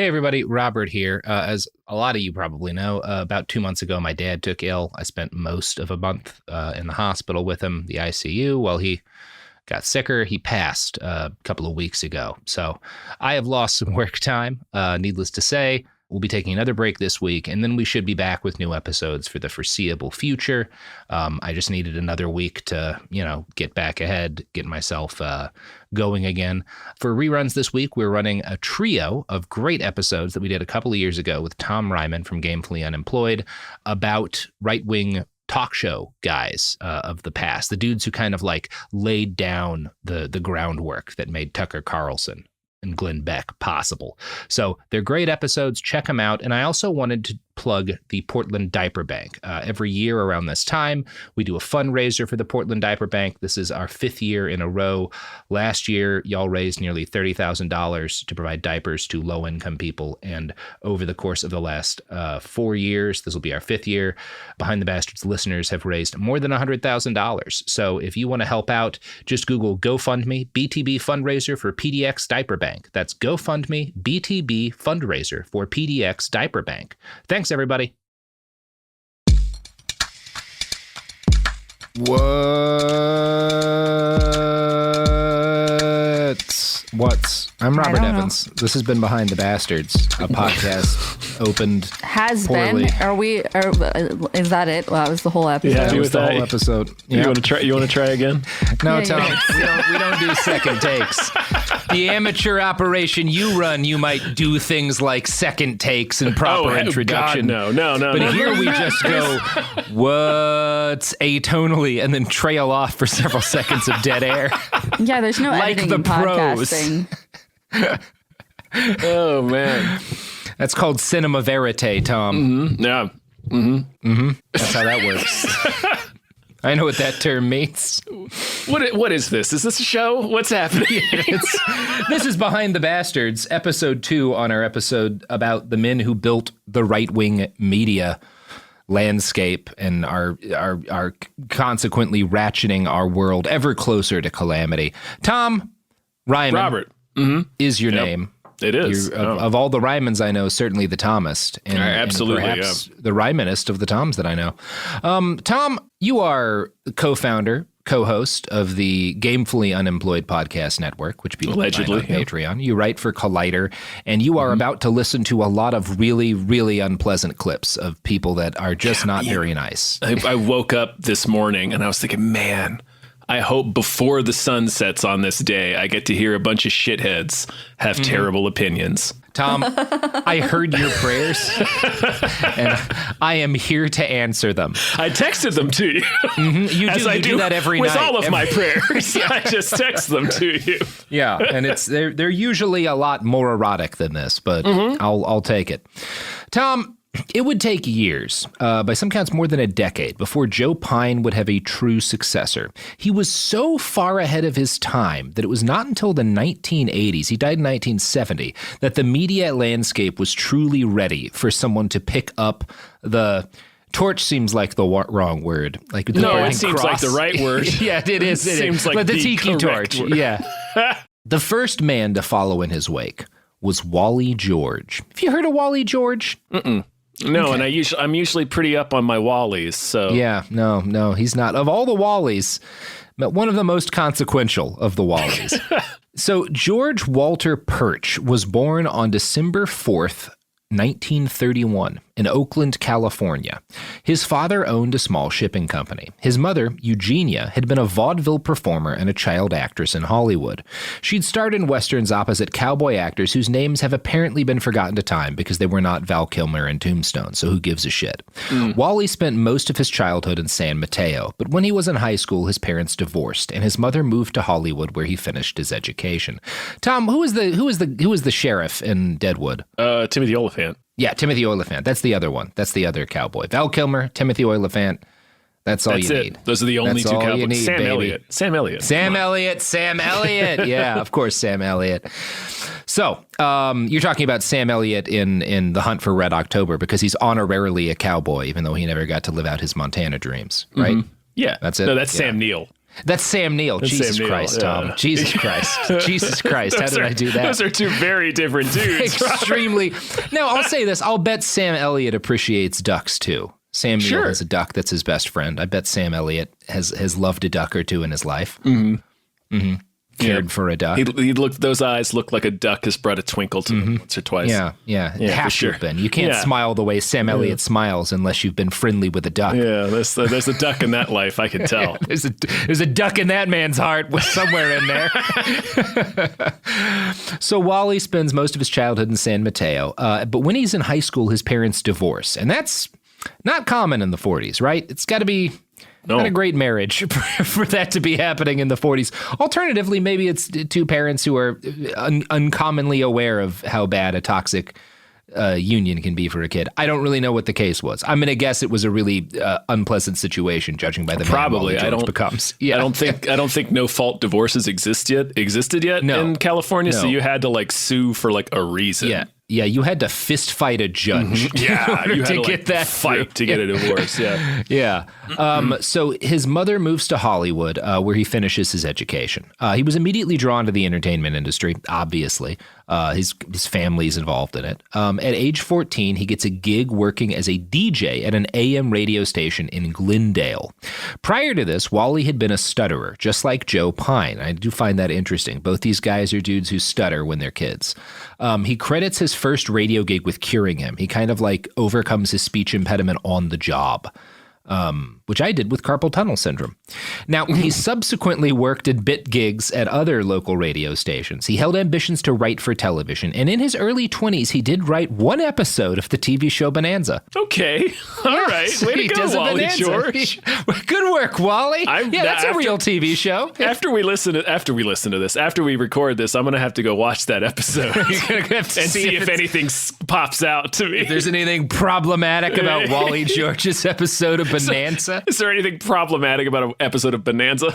Hey, everybody. Robert here. As a lot of you probably know, about 2 months ago, my dad took ill. I spent most of a month in the hospital with him, the ICU, while he got sicker. He passed a couple of weeks ago. So I have lost some work time, needless to say. We'll be taking another break this week, and then we should be back with new episodes for the foreseeable future. I just needed another week to, get back ahead, get myself going again. For reruns this week, we're running a trio of great episodes that we did a couple of years ago with Tom Ryman from Gamefully Unemployed about right-wing talk show guys of the past, the dudes who kind of like laid down the groundwork that made Tucker Carlson and Glenn Beck possible. So they're great episodes. Check them out. And I also wanted to plug the Portland Diaper Bank. Every year around this time, we do a fundraiser for the Portland Diaper Bank. This is our 5th year in a row. Last year, y'all raised nearly $30,000 to provide diapers to low-income people. And over the course of the last 4 years, this will be our 5th year, Behind the Bastards listeners have raised more than $100,000. So if you want to help out, just Google GoFundMe, BTB fundraiser for PDX Diaper Bank. That's GoFundMe, BTB fundraiser for PDX Diaper Bank. Thanks, everybody. What's? I'm Robert Evans. This has been Behind the Bastards, a podcast opened has poorly. Been. Are we? Is that it? Well, that was the whole episode. Yeah, That was the whole episode. You want to try? You want to try again? No, Yeah, Tom. yeah. We don't do second takes. The amateur operation you run, you might do things like second takes and proper introduction. God, no. But here we just go, what's atonally, and then trail off for several seconds of dead air. Yeah, there's no Like editing the in pros. podcasting. Oh man, That's called cinema verite, Tom. mm-hmm. Yeah. That's how that works. I know what that term means. What is this? Is this a show? What's happening? This is Behind the Bastards, episode 2 on our episode about the men who built the right-wing media landscape and are consequently ratcheting our world ever closer to calamity. Tom Ryman Robert is your name. It is. Of all the Rymans I know, certainly the Thomist. And, absolutely, and perhaps the Rymanist of the Toms that I know. Tom, you are the co-founder, co-host of the Gamefully Unemployed podcast network, which people Allegedly, can find on Patreon. You write for Collider, and you are about to listen to a lot of really, really unpleasant clips of people that are just not very nice. I woke up this morning and I was thinking, man, I hope before the sun sets on this day, I get to hear a bunch of shitheads have terrible opinions. Tom, I heard your prayers, and I am here to answer them. I texted them to you. You As do, I you do that every with night. all of my prayers. I just text them to you. Yeah, and they're usually a lot more erotic than this, but I'll take it. Tom, it would take years, by some counts more than a decade, before Joe Pine would have a true successor. He was so far ahead of his time that it was not until the 1980s, he died in 1970, that the media landscape was truly ready for someone to pick up the... Torch seems like the wrong word. Like the No, burning it seems cross. like the right word. Yeah, it is. It seems like but the the tiki correct torch. word. Yeah. The first man to follow in his wake was Wally George. Have you heard of Wally George? No, and I'm usually pretty up on my Wallies, so Yeah, no, he's not. Of all the Wallies, but one of the most consequential of the Wallies. So George Walter Perch was born on December 4th, 1931, in Oakland, California. His father owned a small shipping company. His mother, Eugenia, had been a vaudeville performer and a child actress in Hollywood. She'd starred in westerns opposite cowboy actors whose names have apparently been forgotten to time because they were not Val Kilmer and Tombstone, so who gives a shit? Wally spent most of his childhood in San Mateo, but when he was in high school, his parents divorced, and his mother moved to Hollywood where he finished his education. Tom, who was the sheriff in Deadwood? Timothy Oliphant. Yeah, Timothy Oliphant. That's the other one. That's the other cowboy. Val Kilmer, Timothy Oliphant. That's all you need. Those are the only That's two all you cowboys. need, Sam baby. Elliott. Sam Elliott. Sam Elliott. Yeah, of course, Sam Elliott. So you're talking about Sam Elliott in The Hunt for Red October because he's honorarily a cowboy, even though he never got to live out his Montana dreams, right? Yeah. That's it? No, that's Yeah. Sam Neill. That's Sam Neill. That's Jesus Sam Neill, Christ, yeah. Tom. Jesus Christ. Jesus Christ. How did I do that? Those are two very different dudes. Extremely. No, I'll say this. I'll bet Sam Elliott appreciates ducks too. Sam Neill has a duck that's his best friend. I bet Sam Elliott has loved a duck or two in his life. Cared for a duck. Those eyes look like a duck has brought a twinkle to them once or twice. Yeah. Have for sure. to have been. You can't smile the way Sam Elliott smiles unless you've been friendly with a duck. Yeah, there's a duck in that life, I can tell. There's a duck in that man's heart somewhere in there. So Wally spends most of his childhood in San Mateo, but when he's in high school, his parents divorce, and that's not common in the 40s, right? It's got to be not a great marriage for that to be happening in the 40s. Alternatively, maybe it's two parents who are uncommonly aware of how bad a toxic union can be for a kid. I don't really know what the case was. I'm going to guess it was a really unpleasant situation, judging by the man Wally George becomes. Yeah. I don't think no fault divorces existed yet in California. So you had to like sue for like a reason. Yeah, you had to fist fight a judge. Yeah, you had to get that fight to get a divorce. Yeah, yeah. So his mother moves to Hollywood, where he finishes his education. He was immediately drawn to the entertainment industry. Obviously, his family's involved in it. At age 14, he gets a gig working as a DJ at an AM radio station in Glendale. Prior to this, Wally had been a stutterer, just like Joe Pine. I do find that interesting. Both these guys are dudes who stutter when they're kids. He credits his first radio gig with curing him. He kind of like overcomes his speech impediment on the job, which I did with carpal tunnel syndrome. Now, he subsequently worked at bit gigs at other local radio stations. He held ambitions to write for television, and in his early 20s, he did write one episode of the TV show Bonanza. Okay. All right. Way to go, Wally George. Good work, Wally. That's a real TV show. After we listen to this, after we record this, I'm going to have to go watch that episode You're gonna have to see if anything pops out to me. If there's anything problematic about Wally George's episode of Bonanza. Is there anything problematic about an episode of Bonanza?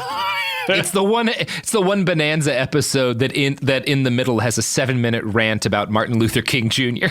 It's the one Bonanza episode that in the middle has a 7-minute rant about Martin Luther King Jr.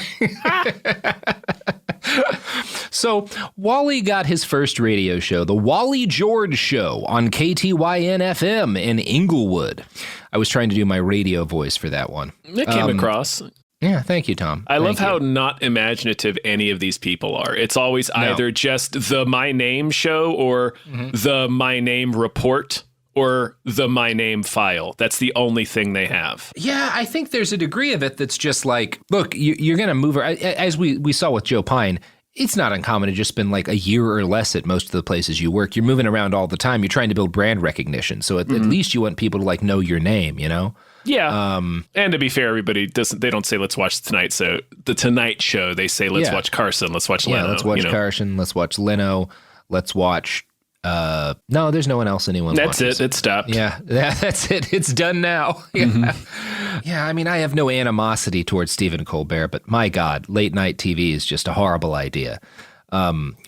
So Wally got his first radio show, The Wally George Show, on KTYN-FM in Inglewood. I was trying to do my radio voice for that one. It came across. Yeah, thank you, Tom. I love how not imaginative any of these people are. It's always either just the My Name show or the My Name report or the My Name file. That's the only thing they have. Yeah, I think there's a degree of it that's just like, look, you're going to move, as we saw with Joe Pine, it's not uncommon to just spend like a year or less at most of the places you work. You're moving around all the time. You're trying to build brand recognition. So at least you want people to like know your name, you know? Yeah. And to be fair, everybody they don't say, let's watch the Tonight Show. They say, let's watch Carson. Let's watch Leno. Yeah, let's watch Carson. Let's watch Leno. Let's watch, no, there's no one else anyone That's watches. it. It stopped. Yeah, that's it. It's done now. Yeah, I mean, I have no animosity towards Stephen Colbert, but my God, late night TV is just a horrible idea.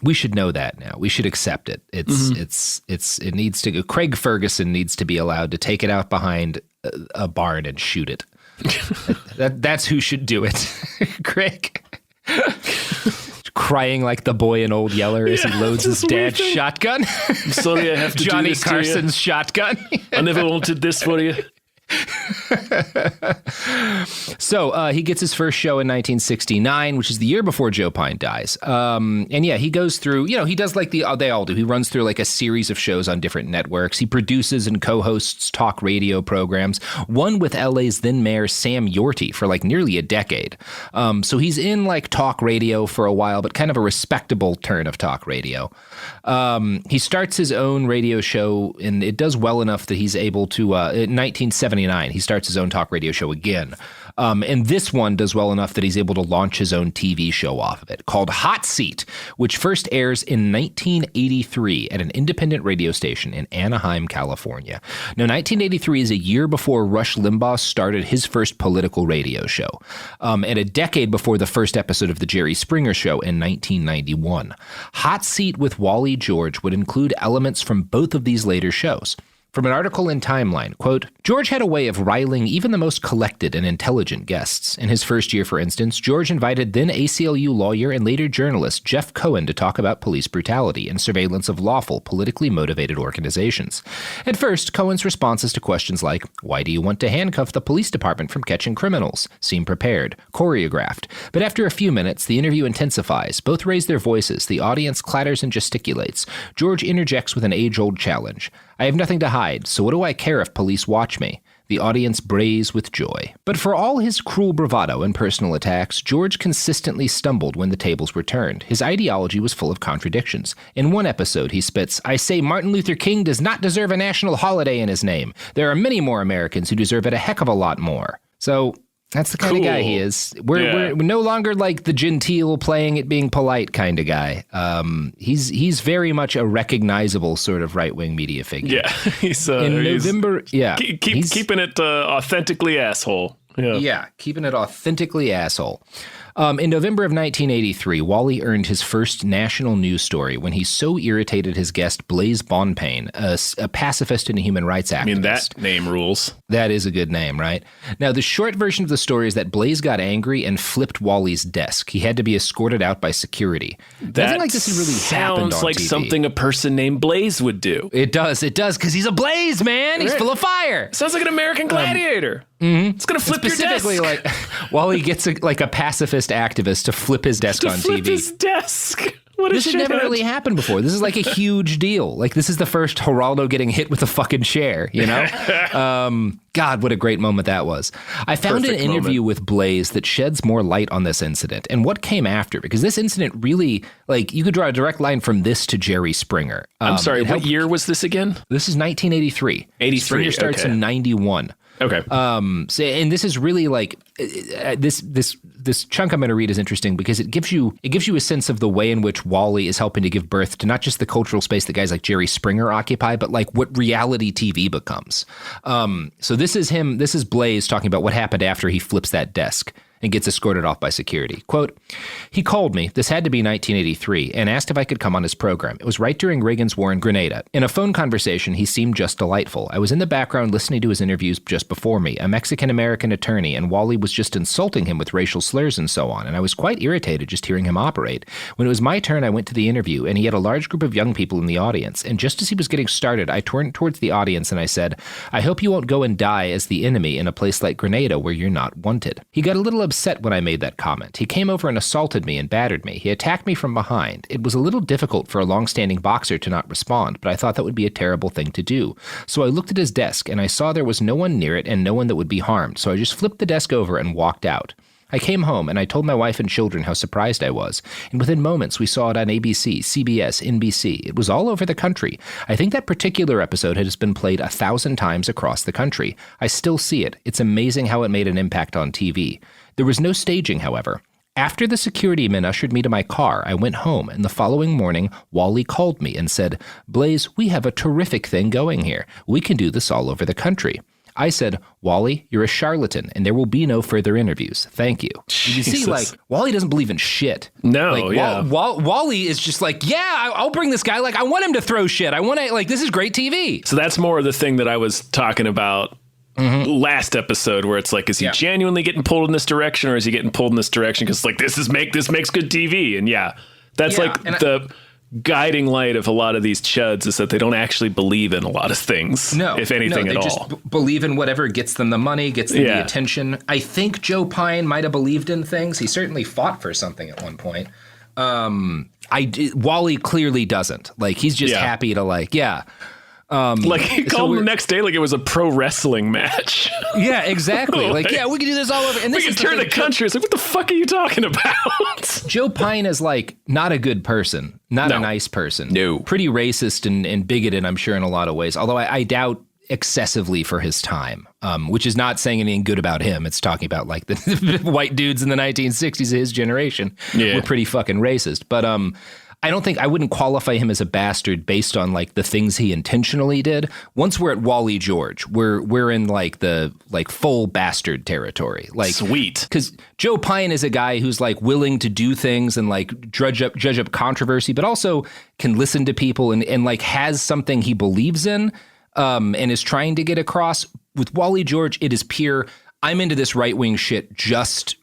We should know that now. We should accept it. It needs to go. Craig Ferguson needs to be allowed to take it out behind a barn and shoot it. That's who should do it. Craig. Crying like the boy in Old Yeller as he loads his dad's shotgun. I'm sorry I have to Johnny do this Carson's shotgun. I never wanted this for you. So he gets his first show in 1969, which is the year before Joe Pine dies. And yeah, he goes through, he does like they all do. He runs through like a series of shows on different networks. He produces and co-hosts talk radio programs, one with LA's then mayor Sam Yorty for like nearly a decade. So he's in like talk radio for a while, but kind of a respectable turn of talk radio. He starts his own radio show, and it does well enough that he's able to, in 1979, he starts his own talk radio show again. And this one does well enough that he's able to launch his own TV show off of it called Hot Seat, which first airs in 1983 at an independent radio station in Anaheim, California. Now, 1983 is a year before Rush Limbaugh started his first political radio show, and a decade before the first episode of The Jerry Springer Show in 1991. Hot Seat with Wally George would include elements from both of these later shows. From an article in Timeline, quote, George had a way of riling even the most collected and intelligent guests. In his first year, for instance, George invited then ACLU lawyer and later journalist Jeff Cohen to talk about police brutality and surveillance of lawful, politically motivated organizations. At first, Cohen's responses to questions like, why do you want to handcuff the police department from catching criminals? Seem prepared, choreographed. But after a few minutes, the interview intensifies. Both raise their voices. The audience clatters and gesticulates. George interjects with an age-old challenge. I have nothing to hide, so what do I care if police watch me? The audience brays with joy. But for all his cruel bravado and personal attacks, George consistently stumbled when the tables were turned. His ideology was full of contradictions. In one episode, he spits, I say Martin Luther King does not deserve a national holiday in his name. There are many more Americans who deserve it a heck of a lot more. So that's the kind of guy he is. We're no longer like the genteel playing it being polite kind of guy. He's very much a recognizable sort of right-wing media figure. Yeah, he's November. Keeping it authentically asshole. Yeah, keeping it authentically asshole. In November of 1983, Wally earned his first national news story when he so irritated his guest Blaise Bonpane, a pacifist and a human rights activist. I mean, that name rules. That is a good name, right? Now, the short version of the story is that Blaise got angry and flipped Wally's desk. He had to be escorted out by security. Nothing like this has really happened on sounds like TV. Something a person named Blaise would do. It does, because he's a blaze, man. He's full of fire. Sounds like an American gladiator. It's going to flip your desk. Specifically, like, Wally gets a pacifist activist to flip his desk on TV. Flip his desk. What this has never really happened before. This is like a huge deal. Like, this is the first Geraldo getting hit with a fucking chair, you know? God, what a great moment that was. I found an interview with Blaise that sheds more light on this incident and what came after, because this incident really, like, you could draw a direct line from this to Jerry Springer. I'm sorry, what year was this again? This is 1983. 83. Springer starts in 91. Okay. So, and this is really like this chunk I'm going to read is interesting because it gives you a sense of the way in which Wally is helping to give birth to not just the cultural space that guys like Jerry Springer occupy, but like what reality TV becomes. So this is Blaise talking about what happened after he flips that desk and gets escorted off by security. Quote, he called me, this had to be 1983, and asked if I could come on his program. It was right during Reagan's war in Grenada. In a phone conversation, he seemed just delightful. I was in the background listening to his interviews just before me, a Mexican-American attorney, and Wally was just insulting him with racial slurs and so on, and I was quite irritated just hearing him operate. When it was my turn, I went to the interview, and he had a large group of young people in the audience, and just as he was getting started, I turned towards the audience and I said, I hope you won't go and die as the enemy in a place like Grenada where you're not wanted. He got a little upset when I made that comment. He came over and assaulted me and battered me. He attacked me from behind. It was a little difficult for a long-standing boxer to not respond, but I thought that would be a terrible thing to do. So I looked at his desk, and I saw there was no one near it and no one that would be harmed, so I just flipped the desk over and walked out. I came home, and I told my wife and children how surprised I was, and within moments we saw it on ABC, CBS, NBC. It was all over the country. I think that particular episode has been played 1,000 times across the country. I still see it. It's amazing how it made an impact on TV. There was no staging, however. After the security men ushered me to my car, I went home, and the following morning, Wally called me and said, Blaise, we have a terrific thing going here. We can do this all over the country. I said, Wally, you're a charlatan, and there will be no further interviews. Thank you. You see, like, Wally doesn't believe in shit. No, like, yeah. Wally is just like, yeah, I'll bring this guy. Like, I want him to throw shit. I want to, like, this is great TV. So that's more of the thing that I was talking about last episode, where it's like, is he genuinely getting pulled in this direction, or is he getting pulled in this direction because, like, this makes good TV? And that's like the guiding light of a lot of these chuds is that they don't actually believe in a lot of things, if anything at all. They just believe in whatever gets them the money, gets them the attention. I think Joe Pine might have believed in things. He certainly fought for something at one point. Wally clearly doesn't. Like, he's just happy to, like, like, he called him the next day like it was a pro wrestling match. Yeah, exactly. Like, yeah, we can do this all over. And we can turn the country. It's like, what the fuck are you talking about? Joe Pine is, like, not a good person, not a nice person. No. Pretty racist and bigoted, I'm sure, in a lot of ways. Although I doubt excessively for his time, which is not saying anything good about him. It's talking about, like, the white dudes in the 1960s of his generation were pretty fucking racist. But I wouldn't qualify him as a bastard based on, like, the things he intentionally did. Once we're at Wally George, we're in, like, the, like, full bastard territory. Like, sweet. Because Joe Pine is a guy who's, like, willing to do things and, like, judge up controversy, but also can listen to people and like, has something he believes in. and is trying to get across. With Wally George, it is pure, I'm into this right-wing shit just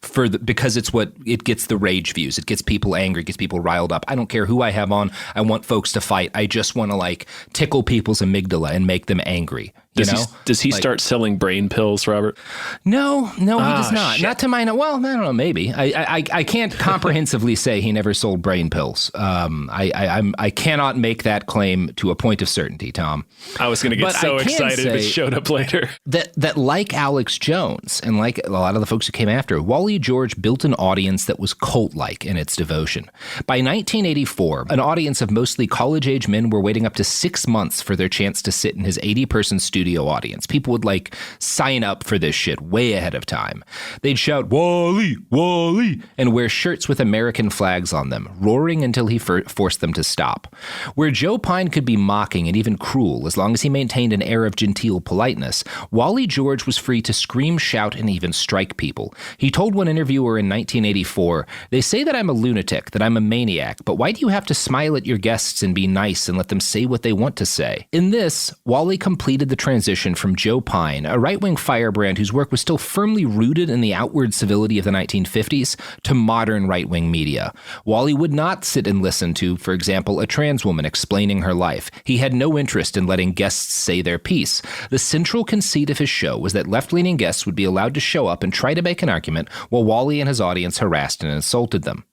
because it gets the rage views. It gets people angry, gets people riled up. I don't care who I have on. I want folks to fight. I just want to like tickle people's amygdala and make them angry. Does he start selling brain pills, Robert? No, he does not. Shit. Not to my, well, I don't know, maybe. I can't comprehensively say he never sold brain pills. I cannot make that claim to a point of certainty, Tom. I was going to get so excited if it showed up later. That like Alex Jones and like a lot of the folks who came after, Wally George built an audience that was cult-like in its devotion. By 1984, an audience of mostly college-age men were waiting up to 6 months for their chance to sit in his 80-person studio audience. People would like sign up for this shit way ahead of time. They'd shout, "Wally, Wally," and wear shirts with American flags on them, roaring until he forced them to stop. Where Joe Pine could be mocking and even cruel as long as he maintained an air of genteel politeness, Wally George was free to scream, shout, and even strike people. He told one interviewer in 1984, "They say that I'm a lunatic, that I'm a maniac, but why do you have to smile at your guests and be nice and let them say what they want to say?" In this, Wally completed the transition from Joe Pine, a right-wing firebrand whose work was still firmly rooted in the outward civility of the 1950s, to modern right-wing media. Wally would not sit and listen to, for example, a trans woman explaining her life. He had no interest in letting guests say their piece. The central conceit of his show was that left-leaning guests would be allowed to show up and try to make an argument while Wally and his audience harassed and insulted them.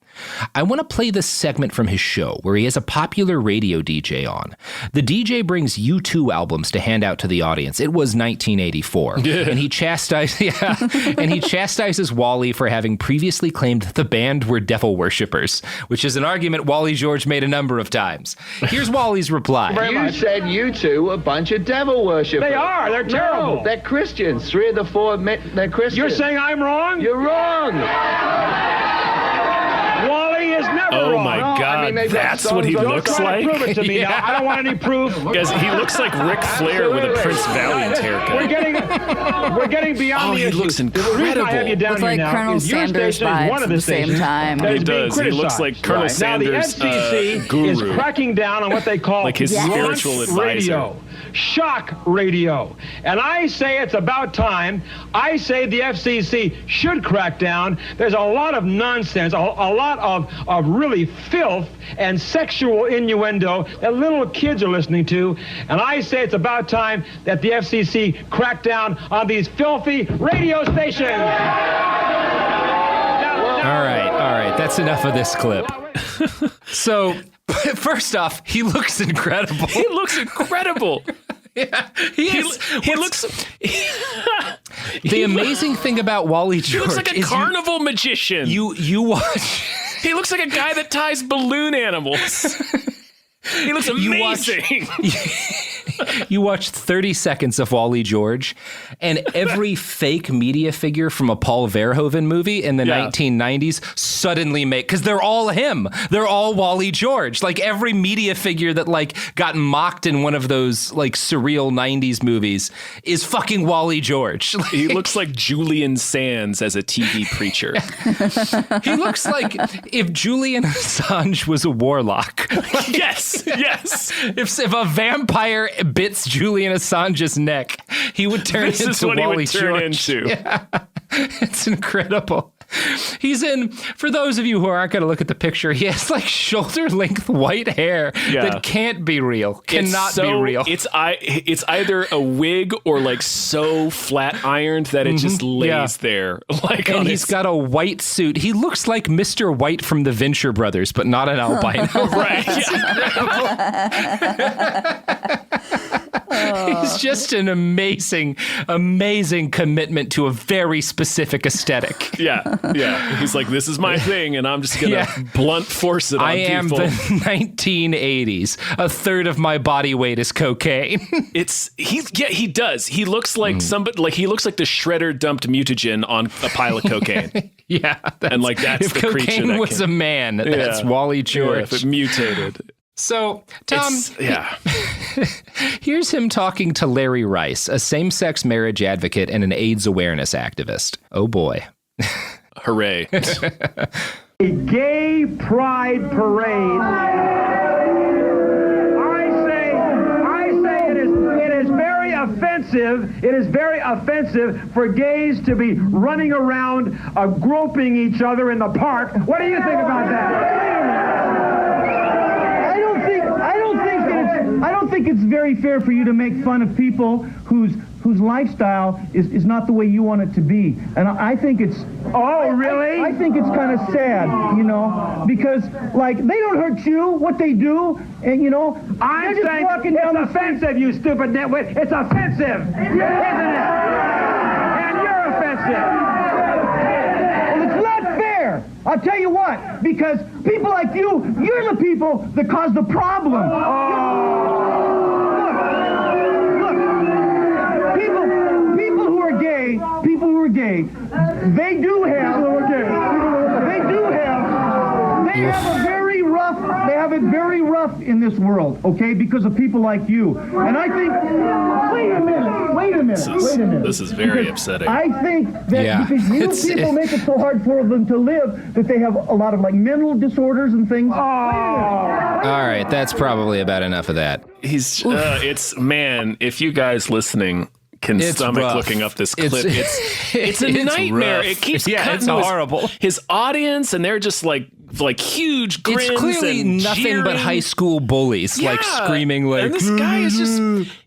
I want to play this segment from his show where he has a popular radio DJ on. The DJ brings U2 albums to hand out to the audience. It was 1984. And he chastises Wally for having previously claimed that the band were devil worshippers, which is an argument Wally George made a number of times. Here's Wally's reply. You said U2 were a bunch of devil worshippers. They are. They're terrible. No, they're Christians. 3 of the 4 admit they're Christians. You're saying I'm wrong? You're wrong. Wally is never wrong. Oh my God, that's what he looks like? Prove it to me now. I don't want any proof. Guys, he looks like Ric Flair with a Prince Valiant haircut. We're getting beyond the issue. He looks incredible. The reason I have you down Looks here like now Colonel is your Sanders station is one vibes of at the the same stations time. that He is being does. He looks like criticized. Colonel Sanders, Now the FCC guru. is cracking down on what they call Like his spiritual launch advisor. radio. Shock radio. And I say it's about time. I say the FCC should crack down. There's a lot of nonsense, a lot of really filth and sexual innuendo that little kids are listening to. And I say it's about time that the FCC crack down on these filthy radio stations. All right. That's enough of this clip. So, first off, he looks incredible. He looks incredible. Yeah, he looks. The amazing thing about Wally George, He looks like a carnival magician. You watch. He looks like a guy that ties balloon animals. He looks amazing. You watch 30 seconds of Wally George, and every fake media figure from a Paul Verhoeven movie in the 1990s suddenly because they're all him. They're all Wally George. Like every media figure that like got mocked in one of those like surreal 90s movies is fucking Wally George. He looks like Julian Sands as a TV preacher. He looks like if Julian Assange was a warlock. Yes. If a vampire bits Julian Assange's neck, he would turn This into is what Wally he would turn George. into. Yeah. It's incredible. He's in, for those of you who aren't going to look at the picture, he has like shoulder length white hair that can't be real, cannot be real. It's either a wig or like so flat ironed that it just lays there. Like, and he's got a white suit. He looks like Mr. White from the Venture Brothers, but not an albino. Right. He's just an amazing commitment to a very specific aesthetic. Yeah. He's like, this is my thing, and I'm just gonna blunt force it on people. I am the 1980s. A third of my body weight is cocaine. He does. He looks like somebody. Like he looks like the shredder dumped mutagen on a pile of cocaine. And like that's if the creature cocaine that was a man, that's Wally George. Yeah, if it mutated. So, Tom, here's him talking to Larry Rice, a same-sex marriage advocate and an AIDS awareness activist. Oh, boy. Hooray. A gay pride parade. I say it is very offensive. It is very offensive for gays to be running around groping each other in the park. What do you think about that? I don't think it's very fair for you to make fun of people whose lifestyle is not the way you want it to be. And I think it's... Oh, really? I think it's kind of sad, because, like, they don't hurt you, what they do, and, I'm saying it's offensive, you stupid nitwit. It's offensive, isn't it? And you're offensive. Well, it's not fair. I'll tell you what, because people like you're the people that cause the problem. People who are gay, they have it very rough in this world, okay, because of people like you. And I think, wait a minute. This is very upsetting. I think that because people make it so hard for them to live that they have a lot of, like, mental disorders and things. All right, that's probably about enough of that. If you guys listening can stomach rough. Looking up this clip, it's a nightmare. Rough. It keeps it's horrible. His audience, and they're just like huge grins. It's clearly and nothing jeering. but high school bullies, like screaming, like. And this guy is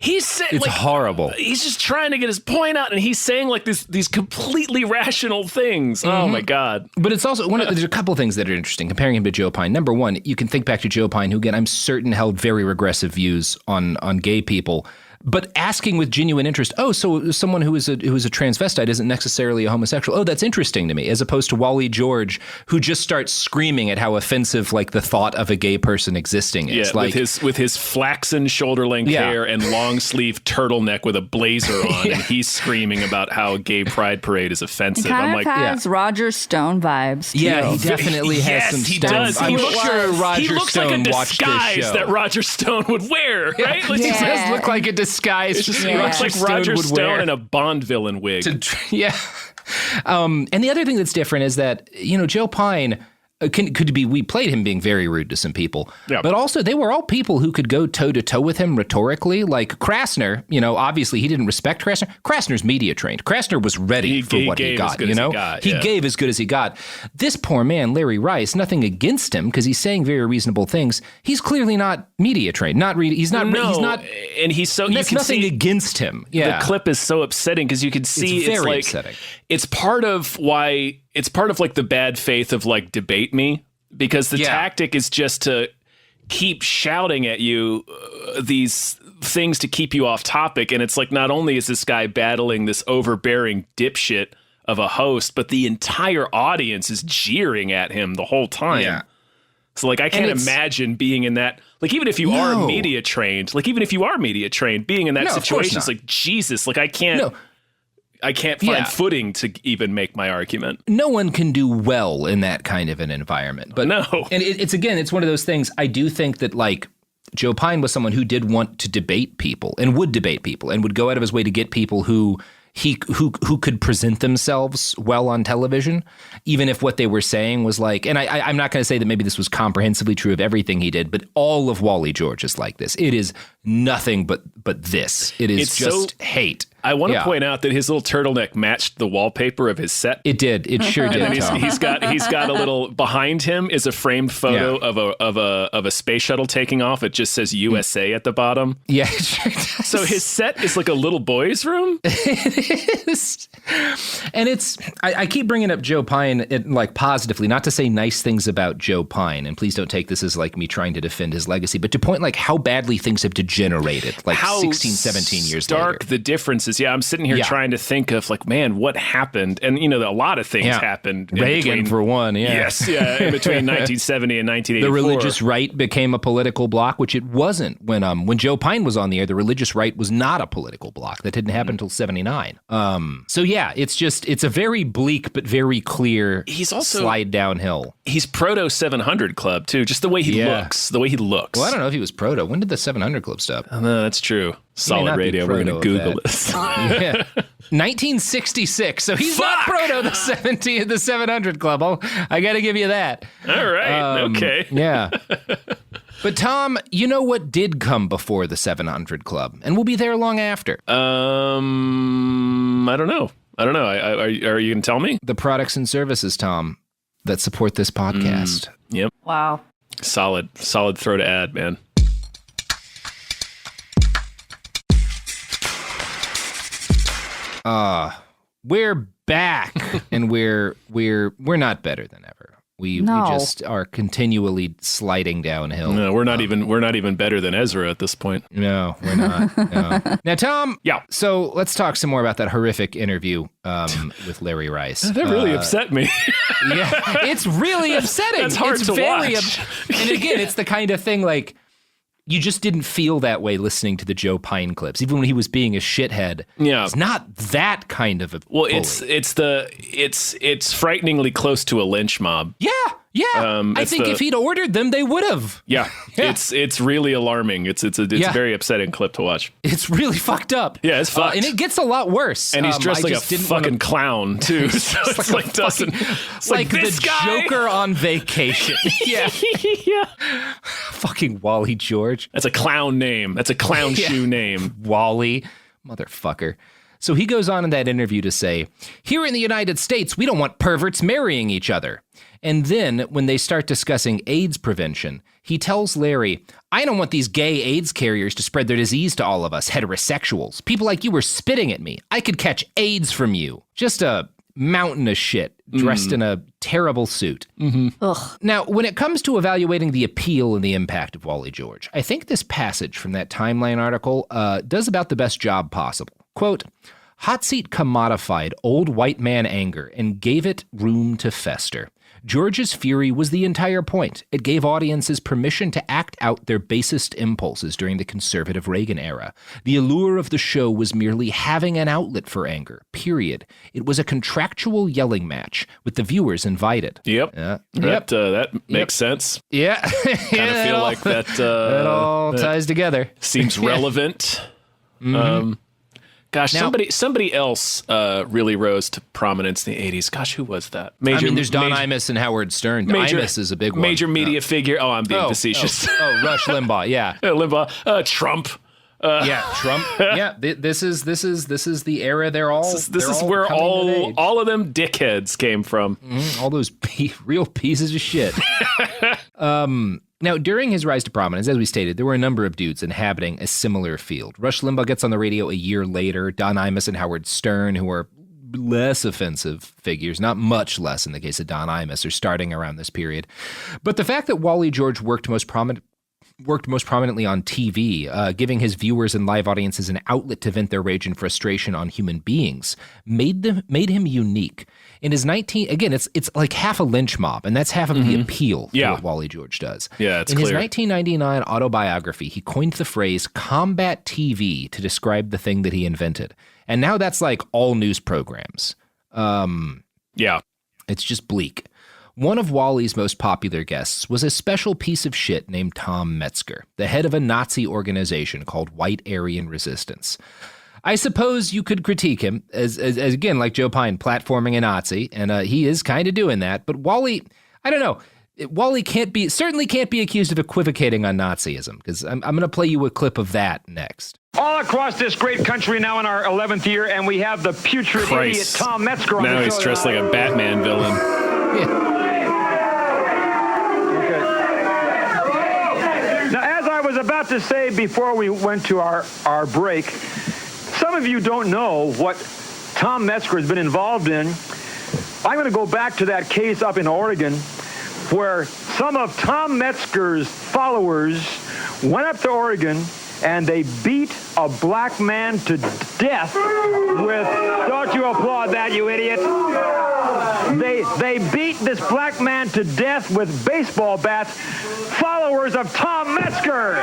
it's horrible. He's just trying to get his point out, and he's saying like these completely rational things. Oh my God! But it's also there's a couple of things that are interesting comparing him to Joe Pine. Number one, you can think back to Joe Pine, who again I'm certain held very regressive views on gay people. But asking with genuine interest, so someone who is a transvestite isn't necessarily a homosexual. Oh, that's interesting to me, as opposed to Wally George, who just starts screaming at how offensive like the thought of a gay person existing is. Yeah, like, with his flaxen shoulder length hair and long sleeve turtleneck with a blazer on, and he's screaming about how a gay pride parade is offensive. He kind of has Roger Stone vibes. Too. Yeah, he definitely has some. He does. I'm sure Roger he looks Stone like a watched this disguise show. that Roger Stone would wear, right? Like, He does look like a disguise. It looks like Roger Stone in a Bond villain wig. And the other thing that's different is that, Joe Pine could be, we played him being very rude to some people, but also they were all people who could go toe to toe with him rhetorically. Like Krasner, obviously he didn't respect Krasner. Krasner's media trained. Krasner was ready for what he got, He gave as good as he got. This poor man, Larry Rice, nothing against him because he's saying very reasonable things. He's clearly not media trained. He's not, and he's so, that's nothing against him. Yeah. The clip is so upsetting because you can see it's very upsetting. It's part of like the bad faith of like debate me, because the tactic is just to keep shouting at you these things to keep you off topic. And it's like, not only is this guy battling this overbearing dipshit of a host, but the entire audience is jeering at him the whole time. Yeah. So like, I can't imagine being in that, like, even if you are media trained, being in that situation, it's like, Jesus, like I can't find footing to even make my argument. No one can do well in that kind of an environment. But no. And it's one of those things. I do think that like Joe Pine was someone who did want to debate people and would debate people and would go out of his way to get people who could present themselves well on television, even if what they were saying was like, and I'm not going to say that maybe this was comprehensively true of everything he did, but all of Wally George is like this. It is nothing but this. It's just hate. I want to point out that his little turtleneck matched the wallpaper of his set. It did. It sure did. And then he's got a little behind him is a framed photo of a space shuttle taking off. It just says USA at the bottom. Yeah, it sure does. So his set is like a little boy's room. It is. And I keep bringing up Joe Pine like positively, not to say nice things about Joe Pine, and please don't take this as like me trying to defend his legacy, but to point like how badly things have degenerated, like how 16, 17 years later. Stark the differences. Yeah, I'm sitting here trying to think of like, man, what happened? And a lot of things happened. Reagan for one, Yes, in between 1970 and 1984. The religious right became a political bloc, which it wasn't when Joe Pine was on the air. The religious right was not a political bloc. That didn't happen until 79. So yeah, it's a very bleak but very clear he's also, slide downhill. He's proto 700 Club too, just the way he looks. Well, I don't know if he was proto. When did the 700 Club stop? No, that's true. Solid Radio. We're going to Google this. 1966. So he's not proto the 700 Club. I got to give you that. All right. Okay. Yeah. But Tom, you know what did come before the 700 Club, and we'll be there long after. I don't know. Are you going to tell me? The products and services, Tom, that support this podcast. Yep. Wow. Solid throw to add, man. We're back, and we're not better than ever. We just are continually sliding downhill. No, we're not even better than Ezra at this point. No, we're not. No. Now, Tom. Yeah. So let's talk some more about that horrific interview with Larry Rice. That really upset me. Yeah, it's really upsetting. It's hard to watch. And again, it's the kind of thing like you just didn't feel that way listening to the Joe Pine clips, even when he was being a shithead. Yeah, it's not that kind of a. Well, bully. it's frighteningly close to a lynch mob. Yeah. I think if he'd ordered them, they would have. Yeah. It's really alarming. It's a very upsetting clip to watch. It's really fucked up. Yeah, it's fucked. And it gets a lot worse. And he's dressed like a fucking clown too. So it's like the guy. Joker on vacation. Yeah. Fucking Wally George. That's a clown name. That's a clown shoe name. Wally, motherfucker. So he goes on in that interview to say, here in the United States, we don't want perverts marrying each other. And then when they start discussing AIDS prevention, he tells Larry, I don't want these gay AIDS carriers to spread their disease to all of us heterosexuals. People like you are spitting at me. I could catch AIDS from you. Just a mountain of shit dressed in a terrible suit. Mm-hmm. Ugh. Now, when it comes to evaluating the appeal and the impact of Wally George, I think this passage from that Timeline article does about the best job possible. Quote, Hot Seat commodified old white man anger and gave it room to fester. George's fury was the entire point. It gave audiences permission to act out their basest impulses during the conservative Reagan era. The allure of the show was merely having an outlet for anger, period. It was a contractual yelling match with the viewers invited. Yep. That makes sense. Yeah. Kind of feel like that. That all ties together. Seems relevant. Mm-hmm. Gosh, now, somebody else really rose to prominence in the 80s. Gosh, who was that? There's Don Imus and Howard Stern. Imus is a big one. Major media figure. Oh, I'm being facetious. Rush Limbaugh, yeah. Limbaugh. Trump. Trump. Yeah, this is the era they're all. This is where all of them dickheads came from. Mm-hmm, all those real pieces of shit. Now, during his rise to prominence, as we stated, there were a number of dudes inhabiting a similar field. Rush Limbaugh gets on the radio a year later. Don Imus and Howard Stern, who are less offensive figures, not much less in the case of Don Imus, are starting around this period. But the fact that Wally George worked most prominently on TV, giving his viewers and live audiences an outlet to vent their rage and frustration on human beings, made him unique. In his it's like half a lynch mob, and that's half of the appeal to what Wally George does. Yeah, it's In clear. his 1999 autobiography, he coined the phrase combat TV to describe the thing that he invented. And now that's like all news programs. It's just bleak. One of Wally's most popular guests was a special piece of shit named Tom Metzger, the head of a Nazi organization called White Aryan Resistance. I suppose you could critique him as again, like Joe Pine, platforming a Nazi, and he is kind of doing that. But Wally, I don't know. Wally certainly can't be accused of equivocating on Nazism, because I'm going to play you a clip of that next. All across this great country now in our 11th year, and we have the putrid idiot Tom Metzger on the show. Now he's dressed like a Batman villain. Now, as I was about to say before we went to our break, some of you don't know what Tom Metzger has been involved in. I'm going to go back to that case up in Oregon where some of Tom Metzger's followers went up to Oregon and they beat a black man to death with, don't you applaud that, you idiot? They beat this black man to death with baseball bats, followers of Tom Metzger.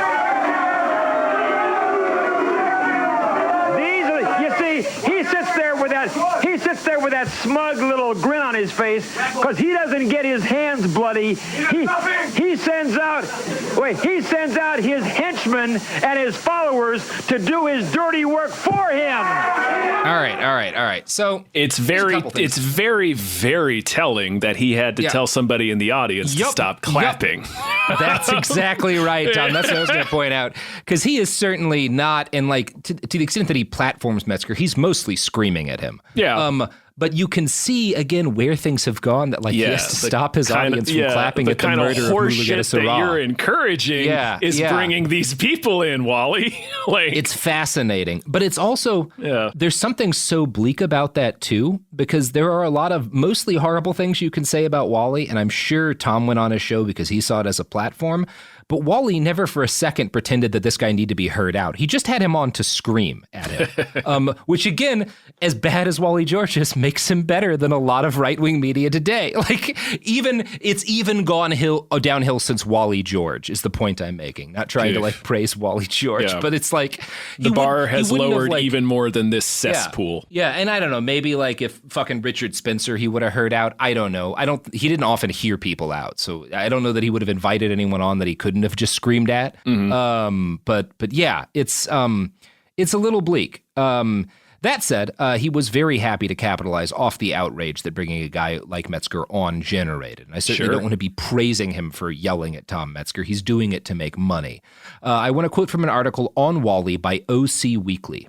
He sits there with that smug little grin on his face because he doesn't get his hands bloody. He sends out his henchmen and his followers to do his dirty work for him. All right. So it's very, very telling that he had to tell somebody in the audience to stop clapping. That's exactly right, Tom. That's what I was going to point out. Because he is certainly not, and like to the extent that he platforms Metzger, he's mostly screaming at him. Yeah. But you can see, again, where things have gone, that like he has to stop his audience from clapping at the murder of horseshit that you're encouraging is bringing these people in, Wally. It's fascinating. But it's also, there's something so bleak about that, too, because there are a lot of mostly horrible things you can say about Wally, and I'm sure Tom went on his show because he saw it as a platform. But Wally never for a second pretended that this guy needed to be heard out. He just had him on to scream at him, which, again, as bad as Wally George is, makes him better than a lot of right-wing media today. Like, it's gone downhill since Wally George is the point I'm making. Not trying to, like, praise Wally George, but it's like... The bar has lowered even more than this cesspool. Yeah, and I don't know, maybe, like, if fucking Richard Spencer he would have heard out, I don't know. He didn't often hear people out, so I don't know that he would have invited anyone on that he couldn't have just screamed at. But yeah, it's a little bleak. That said, he was very happy to capitalize off the outrage that bringing a guy like Metzger on generated. And I certainly don't want to be praising him for yelling at Tom Metzger. He's doing it to make money. I want to quote from an article on Wally by OC Weekly,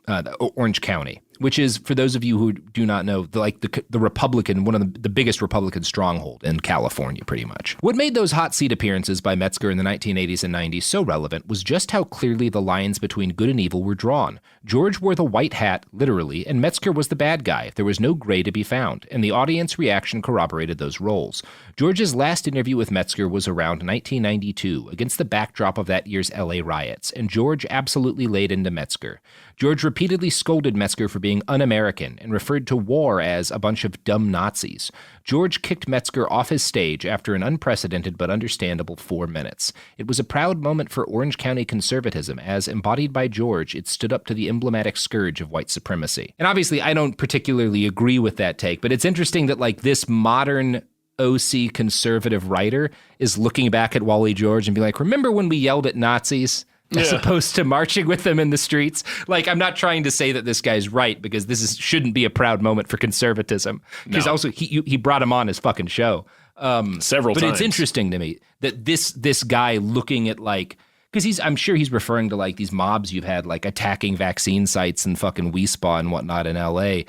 Orange County, which is, for those of you who do not know, the Republican, one of the biggest Republican stronghold in California, pretty much. What made those hot seat appearances by Metzger in the 1980s and 90s so relevant was just how clearly the lines between good and evil were drawn. George wore the white hat, literally, and Metzger was the bad guy. There was no gray to be found, and the audience reaction corroborated those roles. George's last interview with Metzger was around 1992, against the backdrop of that year's LA riots, and George absolutely laid into Metzger. George repeatedly scolded Metzger for being un-American and referred to war as a bunch of dumb Nazis. George kicked Metzger off his stage after an unprecedented but understandable 4 minutes. It was a proud moment for Orange County conservatism, as embodied by George, it stood up to the emblematic scourge of white supremacy. And obviously, I don't particularly agree with that take, but it's interesting that like this modern OC conservative writer is looking back at Wally George and be like, remember when we yelled at Nazis? As opposed to marching with them in the streets. Like, I'm not trying to say that this guy's right, because shouldn't be a proud moment for conservatism. Because also he brought him on his fucking show several times. But it's interesting to me that this guy looking at like, because I'm sure he's referring to like these mobs you've had like attacking vaccine sites and fucking Wispa and whatnot in LA,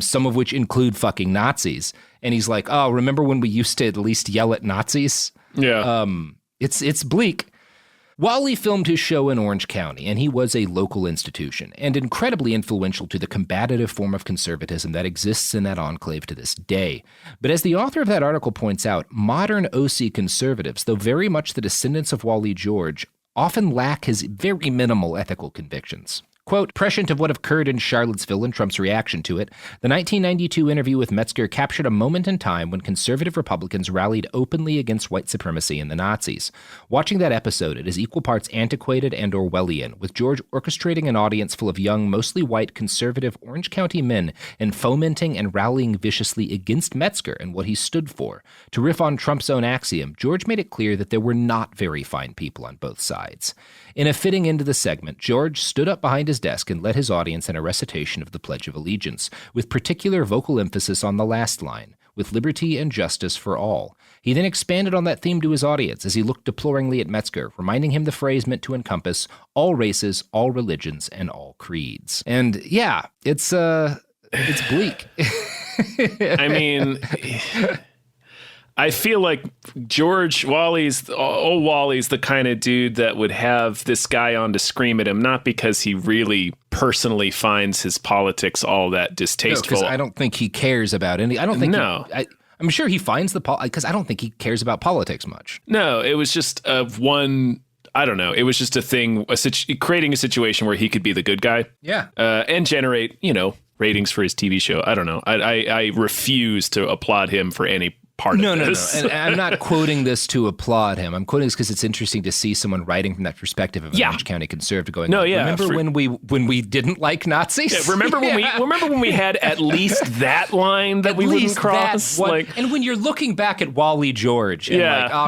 some of which include fucking Nazis. And he's like, oh, remember when we used to at least yell at Nazis? Yeah. It's bleak. Wally filmed his show in Orange County, and he was a local institution, and incredibly influential to the combative form of conservatism that exists in that enclave to this day. But as the author of that article points out, modern OC conservatives, though very much the descendants of Wally George, often lack his very minimal ethical convictions. Quote, prescient of what occurred in Charlottesville and Trump's reaction to it, the 1992 interview with Metzger captured a moment in time when conservative Republicans rallied openly against white supremacy and the Nazis. Watching that episode, it is equal parts antiquated and Orwellian, with George orchestrating an audience full of young, mostly white, conservative Orange County men and fomenting and rallying viciously against Metzger and what he stood for. To riff on Trump's own axiom, George made it clear that there were not very fine people on both sides. In a fitting end to the segment, George stood up behind his desk and led his audience in a recitation of the Pledge of Allegiance, with particular vocal emphasis on the last line, with liberty and justice for all. He then expanded on that theme to his audience as he looked deploringly at Metzger, reminding him the phrase meant to encompass all races, all religions, and all creeds. And yeah, it's bleak. I mean... I feel like Wally's the kind of dude that would have this guy on to scream at him, not because he really personally finds his politics all that distasteful. No, I don't think he cares about any. I don't think. No, I'm sure he finds because I don't think he cares about politics much. No, it was just one. I don't know. It was just a thing, creating a situation where he could be the good guy. Yeah, and generate ratings for his TV show. I don't know. I refuse to applaud him for any part of this. No. And I'm not quoting this to applaud him. I'm quoting this because it's interesting to see someone writing from that perspective of an Orange County conservative going, remember when we didn't like Nazis? Yeah, remember when we had at least that line that we wouldn't cross? And when you're looking back at Wally George and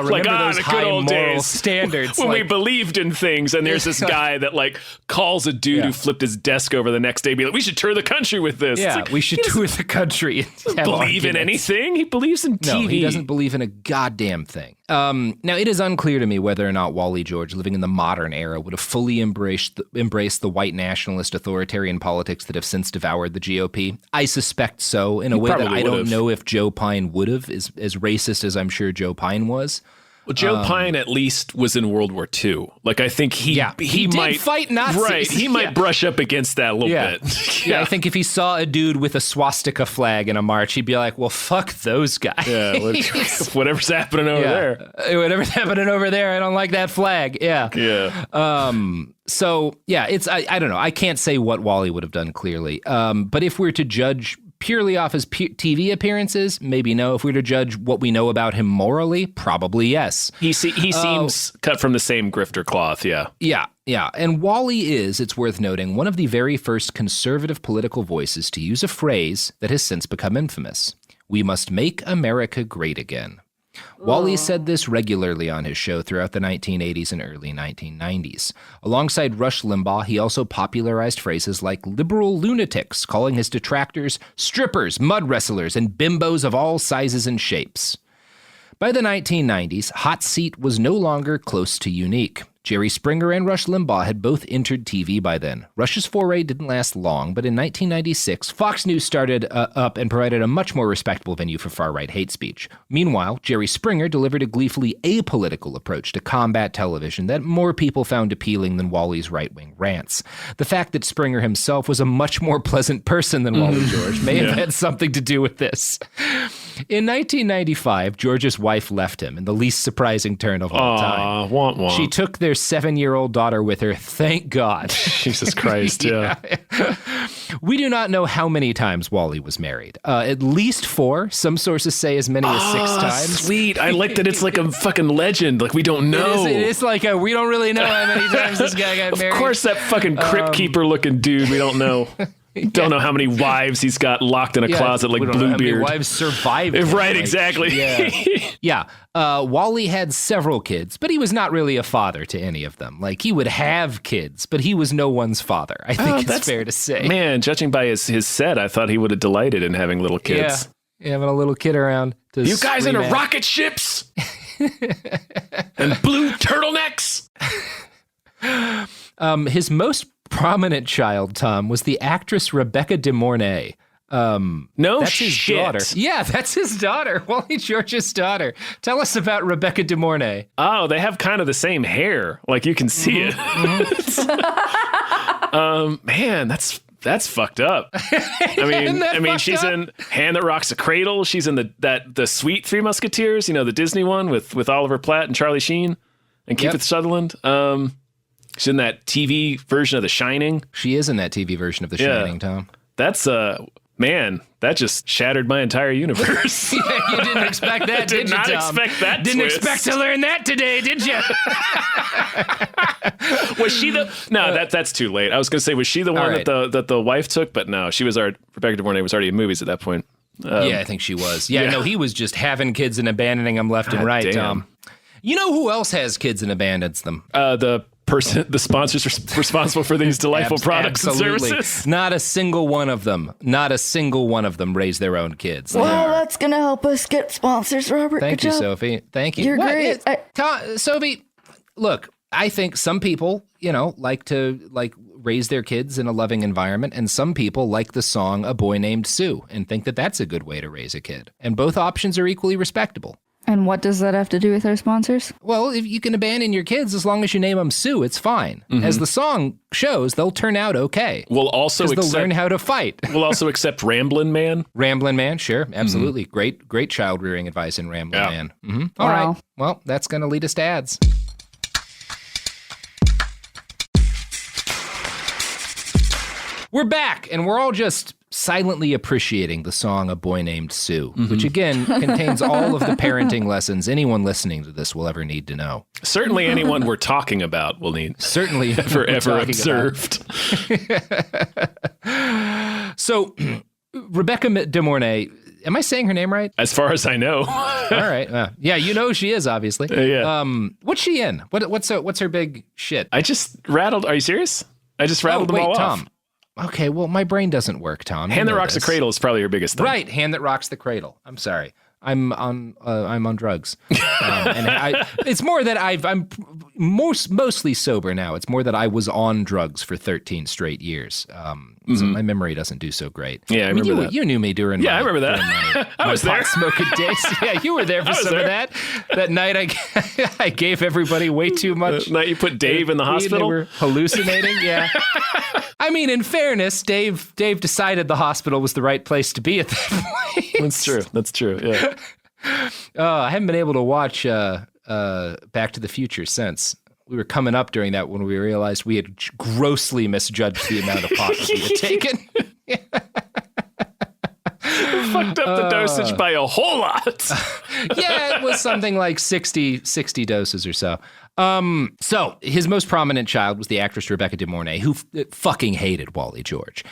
remember those high moral days standards. When we believed in things, and there's this guy that calls a dude who flipped his desk over the next day, be like, we should tour the country with this. Yeah, we should tour the country. Believe in anything? He believes in TV. No, he doesn't believe in a goddamn thing. Now, it is unclear to me whether or not Wally George, living in the modern era, would have fully embraced the white nationalist authoritarian politics that have since devoured the GOP. I suspect so, in a way that I don't know if Joe Pine would have, as racist as I'm sure Joe Pine was. Well, Joe Pine at least was in World War II. I think he did might fight Nazis. Right, he might brush up against that a little bit. Yeah, I think if he saw a dude with a swastika flag in a march, he'd be like, well, fuck those guys. Yeah, whatever's happening over there. Whatever's happening over there, I don't like that flag. Yeah. Yeah. So, it's, I don't know. I can't say what Wally would have done clearly. But if we're to judge purely off his TV appearances, maybe no. If we were to judge what we know about him morally, probably yes. He seems cut from the same grifter cloth, yeah. Yeah. And Wally is, it's worth noting, one of the very first conservative political voices to use a phrase that has since become infamous. We must make America great again. Wally said this regularly on his show throughout the 1980s and early 1990s. Alongside Rush Limbaugh, he also popularized phrases like liberal lunatics, calling his detractors strippers, mud wrestlers, and bimbos of all sizes and shapes. By the 1990s, Hot Seat was no longer close to unique. Jerry Springer and Rush Limbaugh had both entered TV by then. Rush's foray didn't last long, but in 1996, Fox News started up and provided a much more respectable venue for far-right hate speech. Meanwhile, Jerry Springer delivered a gleefully apolitical approach to combat television that more people found appealing than Wally's right-wing rants. The fact that Springer himself was a much more pleasant person than Wally George may have had something to do with this. In 1995, George's wife left him in the least surprising turn of all time. Womp. She took their 7-year-old daughter with her, thank God. Jesus Christ, yeah. We do not know how many times Wally was married. At least 4. Some sources say as many as 6 times. Sweet. I like that it's like a fucking legend. We don't know. It is like we don't really know how many times this guy got married. Of course, that fucking crypt keeper looking dude, we don't know. Don't know how many wives he's got locked in a closet like Bluebeard. How many wives survived him. Right, exactly. Wally had several kids, but he was not really a father to any of them. He would have kids, but he was no one's father. I think it's fair to say. Man, judging by his set, I thought he would have delighted in having little kids. Yeah, having a little kid around. You guys into rocket ships? And blue turtlenecks? His most prominent child, Tom, was the actress Rebecca De Mornay. That's his daughter. Yeah, that's his daughter, Wally George's daughter. Tell us about Rebecca De Mornay. Oh, they have kind of the same hair. You can see it. Man, that's fucked up. I mean, she's in Hand That Rocks a Cradle. She's in the Sweet Three Musketeers, the Disney one with Oliver Platt and Charlie Sheen and Kiefer Sutherland. She's in that TV version of The Shining. She is in that TV version of The Shining, Tom. That's man, that just shattered my entire universe. You didn't expect that, did you, Tom? Did not expect that Didn't twist. expect to learn that today, did you? Was she the... No, that's too late. I was going to say, was she the one that the wife took? But no, Rebecca De Mornay was already in movies at that point. I think she was. No, he was just having kids and abandoning them left and right, Tom. You know who else has kids and abandons them? The sponsors responsible for these delightful products and services. Not a single one of them raise their own kids. Well, that's going to help us get sponsors, Robert. Thank you, Sophie. Thank you. You're great. Sophie, look, I think some people, like to raise their kids in a loving environment, and some people like the song A Boy Named Sue and think that that's a good way to raise a kid. And both options are equally respectable. And what does that have to do with our sponsors? Well, if you can abandon your kids as long as you name them Sue, it's fine. Mm-hmm. As the song shows, they'll turn out okay. We'll also they'll learn how to fight. We'll also accept Ramblin' Man. Ramblin' Man, sure, absolutely. Mm-hmm. Great child rearing advice in Ramblin' Man. Mm-hmm. All right. Well, that's going to lead us to ads. We're back, and we're all just silently appreciating the song A Boy Named Sue, which again contains all of the parenting lessons anyone listening to this will ever need to know. Certainly anyone we're talking about will need. Certainly ever observed. So, Rebecca de Mornay, am I saying her name right? As far as I know. All right. Yeah, you know who she is, obviously. Yeah. What's she in? What's her big shit? I just rattled. Are you serious? I just rattled them all Tom. off. Okay, well, my brain doesn't work, Tom. Hand That Rocks the Cradle is probably your biggest thing. Right, Hand That Rocks the Cradle. I'm sorry. I'm on drugs. And it's more that I'm mostly sober now. It's more that I was on drugs for 13 straight years. So my memory doesn't do so great. Yeah, I remember that. You knew me during I remember that. I was there. Smoking days. Yeah, you were there for some of that. That night I gave everybody way too much. The night you put Dave in the hospital? They were hallucinating, yeah. I mean, in fairness, Dave decided the hospital was the right place to be at that point. That's true, yeah. I haven't been able to watch Back to the Future since. We were coming up during that when we realized we had grossly misjudged the amount of pot that we had taken. Fucked up the dosage by a whole lot. Yeah, it was something like 60 doses or so. So his most prominent child was the actress Rebecca de Mornay, who fucking hated Wally George.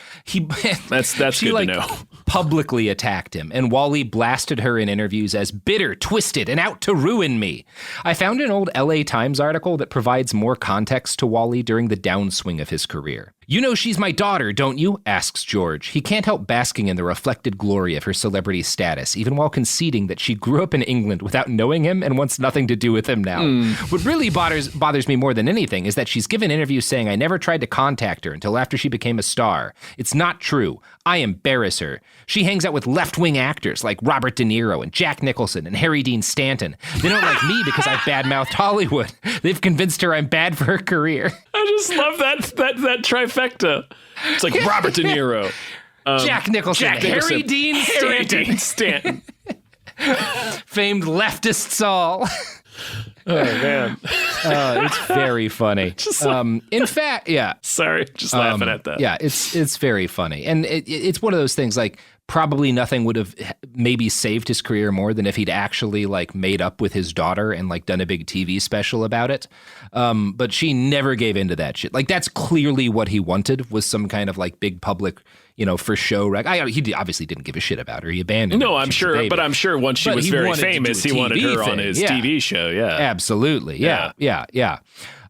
That's she, good to know. Publicly attacked him, and Wally blasted her in interviews as bitter, twisted, and out to ruin me. I found an old LA Times article that provides more context to Wally during the downswing of his career. "You know she's my daughter, don't you?" asks George. He can't help basking in the reflected glory of her celebrity status, even while conceding that she grew up in England without knowing him and wants nothing to do with him now. What really bothers me more than anything is that she's given interviews saying I never tried to contact her until after she became a star. It's not true. I embarrass her. She hangs out with left-wing actors like Robert De Niro and Jack Nicholson and Harry Dean Stanton. They don't like me because I've badmouthed Hollywood. They've convinced her I'm bad for her career. I just love that trifecta. It's like Robert De Niro, Jack Nicholson, Harry Dean Stanton. Famed leftists all. Oh, man. It's very funny. In fact, yeah. Sorry, just laughing at that. Yeah, it's very funny. And it's one of those things, like, probably nothing would have maybe saved his career more than if he'd actually, like, made up with his daughter and, like, done a big TV special about it. But she never gave into that shit. Like, that's clearly what he wanted, was some kind of, like, big public, for show. He obviously didn't give a shit about her. He abandoned her. No, I'm sure. But I'm sure once she was very famous, he wanted her on his TV show. Yeah, absolutely. Yeah.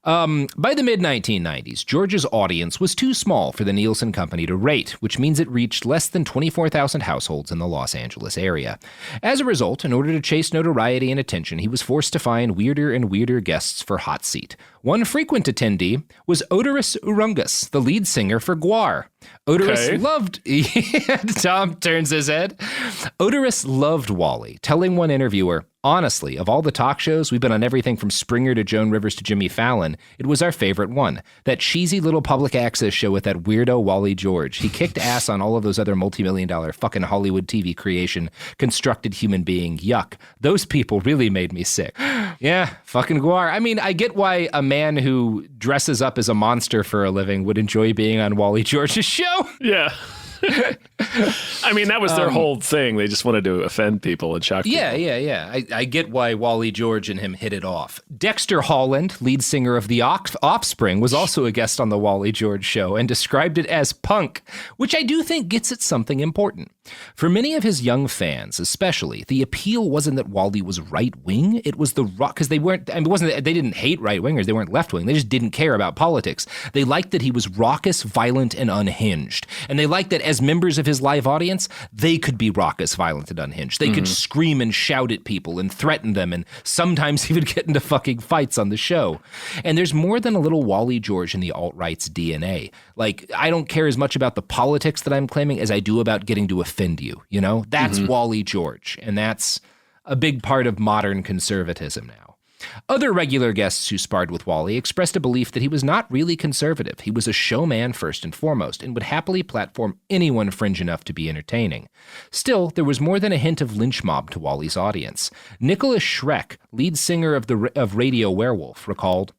By the mid-1990s, George's audience was too small for the Nielsen Company to rate, which means it reached less than 24,000 households in the Los Angeles area. As a result, in order to chase notoriety and attention, he was forced to find weirder and weirder guests for Hot Seat. One frequent attendee was Odorous Urungus, the lead singer for Gwar. Odorous loved... Tom turns his head. Odorous loved Wally, telling one interviewer, "Honestly, of all the talk shows, we've been on everything from Springer to Joan Rivers to Jimmy Fallon. It was our favorite one. That cheesy little public access show with that weirdo Wally George. He kicked ass on all of those other multi-million-dollar fucking Hollywood TV creation, constructed human being. Yuck. Those people really made me sick." Yeah, fucking Gwar. I mean, I get why a man who dresses up as a monster for a living would enjoy being on Wally George's show. Yeah. I mean, that was their whole thing. They just wanted to offend people and shock people. Yeah. I get why Wally George and him hit it off. Dexter Holland, lead singer of The Offspring, was also a guest on the Wally George show and described it as punk, which I do think gets at something important. For many of his young fans, especially, the appeal wasn't that Wally was right-wing. It was the rock, because they weren't, I mean, it wasn't that they didn't hate right-wingers. They weren't left-wing. They just didn't care about politics. They liked that he was raucous, violent, and unhinged. And they liked that as members of his live audience, they could be raucous, violent, and unhinged. They could scream and shout at people and threaten them, and sometimes even get into fucking fights on the show. And there's more than a little Wally George in the alt-right's DNA. Like, I don't care as much about the politics that I'm claiming as I do about getting to offend you, you know? That's Wally George, and that's a big part of modern conservatism now. Other regular guests who sparred with Wally expressed a belief that he was not really conservative. He was a showman first and foremost, and would happily platform anyone fringe enough to be entertaining. Still, there was more than a hint of lynch mob to Wally's audience. Nicholas Schreck, lead singer of Radio Werewolf, recalled,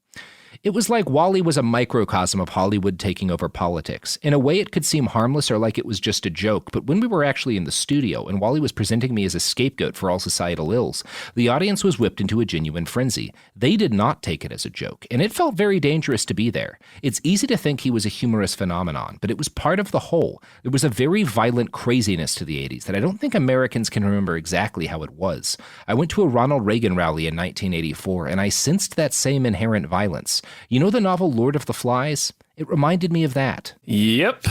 It was like Wally was a microcosm of Hollywood taking over politics. In a way, it could seem harmless or like it was just a joke, but when we were actually in the studio and Wally was presenting me as a scapegoat for all societal ills, the audience was whipped into a genuine frenzy. They did not take it as a joke, and it felt very dangerous to be there. It's easy to think he was a humorous phenomenon, but it was part of the whole. There was a very violent craziness to the 80s that I don't think Americans can remember exactly how it was. I went to a Ronald Reagan rally in 1984, and I sensed that same inherent violence. You know the novel Lord of the Flies? It reminded me of that. Yep.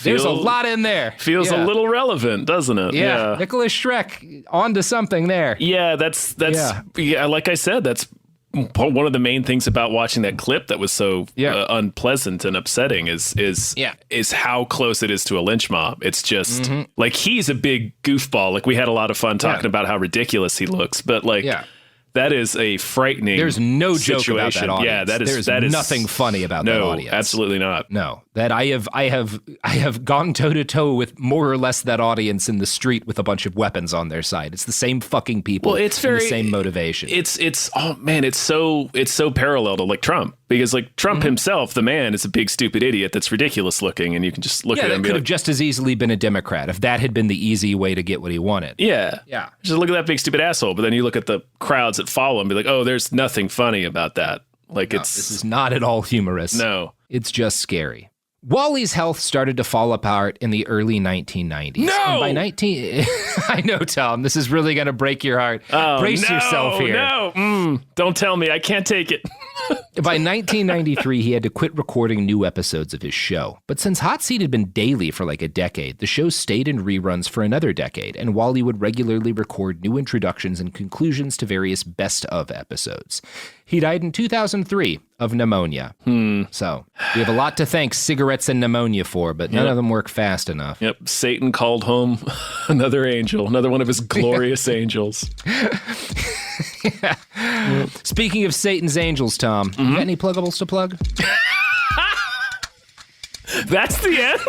There's a lot in there. Feels a little relevant, doesn't it? Yeah. Nicholas Schreck onto something there. Yeah, that's like I said, that's one of the main things about watching that clip that was so unpleasant and upsetting is how close it is to a lynch mob. It's just like he's a big goofball. Like we had a lot of fun talking about how ridiculous he looks, but like that is a frightening There's no situation. Joke about that audience. Yeah, that is nothing funny about that audience. No, absolutely not. No, that I have gone toe to toe with more or less that audience in the street with a bunch of weapons on their side. It's the same fucking people. Well, it's very the same motivation. It's oh man, it's so parallel to like Trump. Because like Trump himself, the man, is a big stupid idiot that's ridiculous looking, and you can just look at him. That could have just as easily been a Democrat if that had been the easy way to get what he wanted. Yeah. Just look at that big stupid asshole. But then you look at the crowds that follow him and be like, oh, there's nothing funny about that. Like this is not at all humorous. No, it's just scary. Wally's health started to fall apart in the early 1990s. No! And by I know, Tom, this is really going to break your heart. Brace yourself here. No, don't tell me. I can't take it. By 1993, he had to quit recording new episodes of his show. But since Hot Seat had been daily for like a decade, the show stayed in reruns for another decade, and Wally would regularly record new introductions and conclusions to various best-of episodes. He died in 2003 of pneumonia. So we have a lot to thank cigarettes and pneumonia for, but none of them work fast enough. Yep. Satan called home another angel, another one of his glorious angels. Speaking of Satan's angels, Tom, you got any pluggables to plug? That's the end.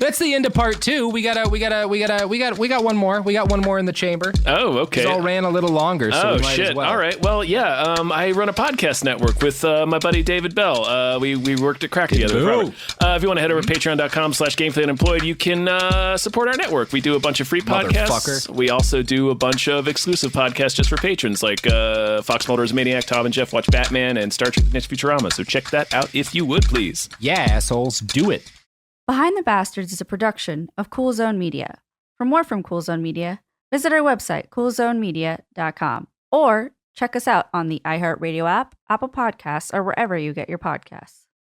That's the end of part 2. We got one more. We got one more in the chamber. Oh, okay. It all ran a little longer. So we might shit! As well. All right. Well, yeah. I run a podcast network with my buddy David Bell. We worked at Crack together. If you want to head over to patreon.com/gamefullyunemployed, you can support our network. We do a bunch of free podcasts. We also do a bunch of exclusive podcasts just for patrons, like Fox Mulder's Maniac, Tom and Jeff Watch Batman, and Star Trek: The Next Futurama. So check that out if you would, please. Yeah, assholes, do it. Behind the Bastards is a production of Cool Zone Media. For more from Cool Zone Media, visit our website, coolzonemedia.com, or check us out on the iHeartRadio app, Apple Podcasts, or wherever you get your podcasts.